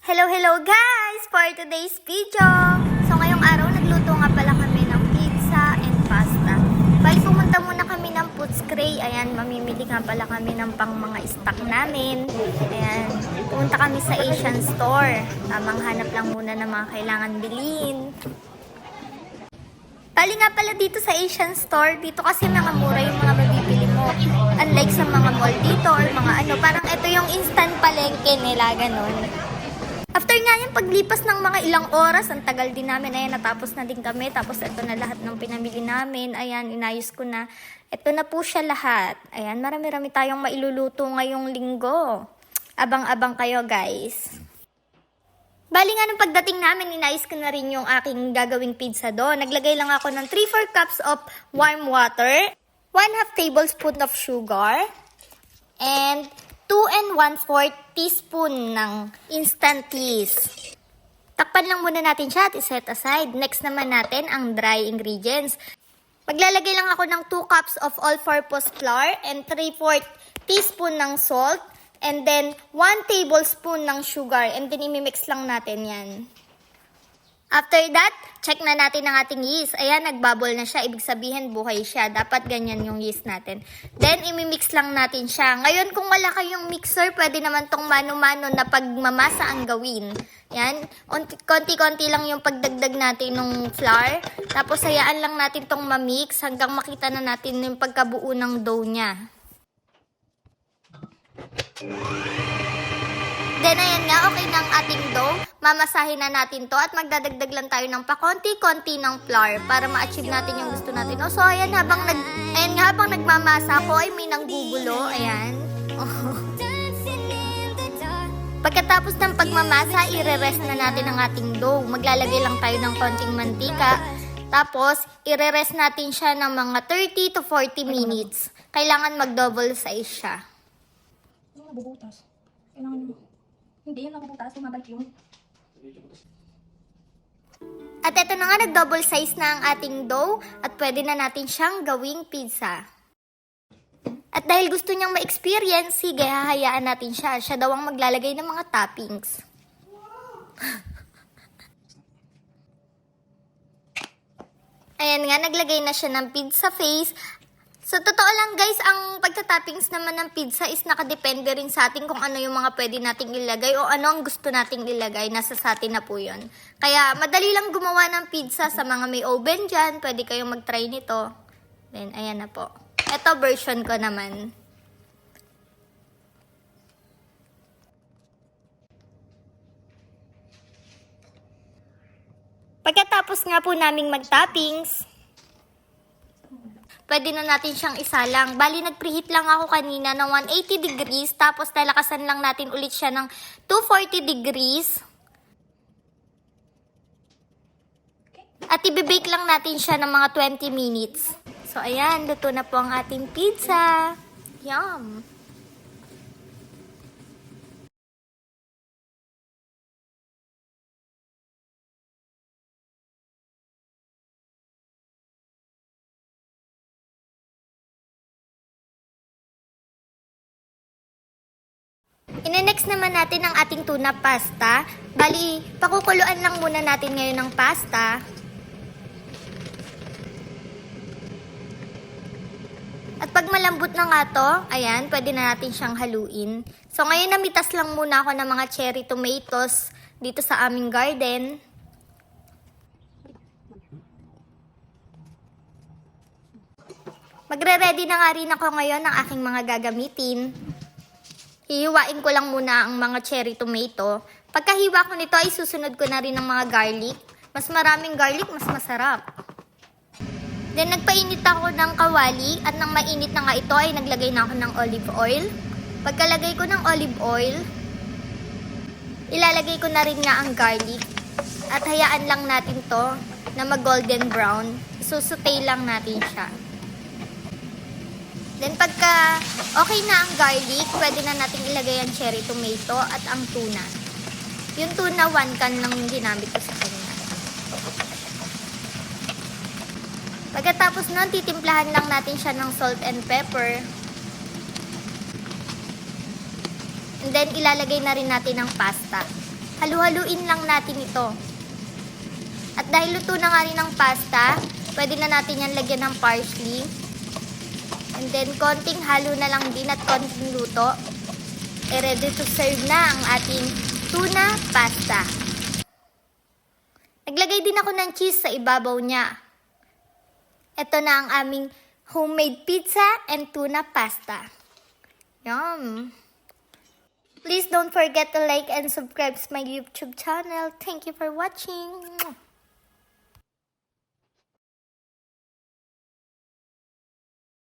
Hello guys! For today's video! So ngayong araw, nagluto nga pala kami ng pizza and pasta. Bali, pumunta muna kami ng Footscray. Ayan, mamimili nga pala kami ng pang mga stock namin. Ayan, pumunta kami sa Asian store. Tamang hanap lang muna ng mga kailangan bilhin. Bali nga pala dito sa Asian store, dito kasi mga mura yung mga mabibili mo. Unlike sa mga mall dito or mga parang ito yung instant palengke nila, ganun. After nga yung paglipas ng mga ilang oras, ang tagal din namin, ayan, natapos na din kami. Tapos ito na lahat ng pinamili namin. Ayan, inayos ko na. Ito na po siya lahat. Ayan, marami-rami tayong mailuluto ngayong linggo. Abang-abang kayo, guys. Bali nga nung pagdating namin, inayos ko na rin yung aking gagawing pizza doon. Naglagay lang ako ng 3-4 cups of warm water, 1/2 tablespoon of sugar, and 2 1/4 teaspoon ng instant yeast. Takpan lang muna natin siya at iset aside. Next naman natin ang dry ingredients. Maglalagay lang ako ng 2 cups of all-purpose flour and 3/4 teaspoon ng salt and then 1 tablespoon ng sugar and then imimix lang natin yan. After that, check na natin ang ating yeast. Ayan, nagbubble na siya. Ibig sabihin, buhay siya. Dapat ganyan yung yeast natin. Then, imimix lang natin siya. Ngayon, kung wala kayong mixer, pwede naman tong mano-mano na pagmamasa ang gawin. Yan. Konti-konti lang yung pagdagdag natin ng flour. Tapos, hayaan lang natin tong mamix hanggang makita na natin yung pagkabuo ng dough niya. Then, ayan nga, okay na ang ating dough. Mamasahin na natin to at magdadagdag lang tayo ng pakonti-konti ng flour para ma-achieve natin yung gusto natin. So, ayan, habang nagmamasa ako ay may nanggugulo. Ayan. Pagkatapos ng pagmamasa, ire-rest na natin ang ating dough. Maglalagay lang tayo ng konting mantika. Tapos, ire-rest natin siya ng mga 30 to 40 minutes. Kailangan mag-double size siya. Yung nabubutas. Kailangan mo. Hindi yung nabubutas, lumabalik yun. At eto na nga, nag-double size na ang ating dough at pwede na natin siyang gawing pizza. At dahil gusto niyang ma-experience, sige, hahayaan natin siya. Siya daw ang maglalagay ng mga toppings. Ayan nga, naglagay na siya ng pizza face. So, totoo lang guys, ang pagtatoppings naman ng pizza is nakadepende rin sa atin kung ano yung mga pwede nating ilagay o ano ang gusto nating ilagay. Nasa sa atin na po yun. Kaya, madali lang gumawa ng pizza sa mga may oven dyan. Pwede kayong mag-try nito. Then, ayan na po. Ito version ko naman. Pagkatapos nga po naming mag-toppings, pwede na natin siyang isalang. Bali, nag-preheat lang ako kanina ng 180 degrees. Tapos, nalakasan lang natin ulit siya ng 240 degrees. At i-bake lang natin siya ng mga 20 minutes. So, ayan. Luto na po ang ating pizza. Yum! Ine-next naman natin ang ating tuna pasta. Bali, pakukuluan lang muna natin ngayon ng pasta. At pag malambot na nga to, ayan, pwede na natin siyang haluin. So ngayon namitas lang muna ako ng mga cherry tomatoes dito sa aming garden. Magre-ready na nga rin ako ngayon ng aking mga gagamitin. Hihiwain ko lang muna ang mga cherry tomato. Pagkahiwa ko nito ay susunod ko na rin ng mga garlic. Mas maraming garlic, mas masarap. Then nagpainit ako ng kawali at nang mainit na nga ito ay naglagay na ako ng olive oil. Pagkalagay ko ng olive oil, ilalagay ko na rin nga ang garlic. At hayaan lang natin to na mag-golden brown. Isusutay lang natin siya. Then pagka okay na ang garlic, pwede na natin ilagay ang cherry tomato at ang tuna. Yung tuna, 1 can lang yung ginamit ko sa kanya. Pagkatapos nun, titimplahan lang natin siya ng salt and pepper. And then, ilalagay na rin natin ang pasta. Halu-haluin lang natin ito. At dahil luto na nga rin ang pasta, pwede na natin yan lagyan ng parsley. And then, konting halo na lang din at konting luto. Ready to serve na ang ating tuna pasta. Naglagay din ako ng cheese sa ibabaw niya. Ito na ang aming homemade pizza and tuna pasta. Yum! Please don't forget to like and subscribe to my YouTube channel. Thank you for watching.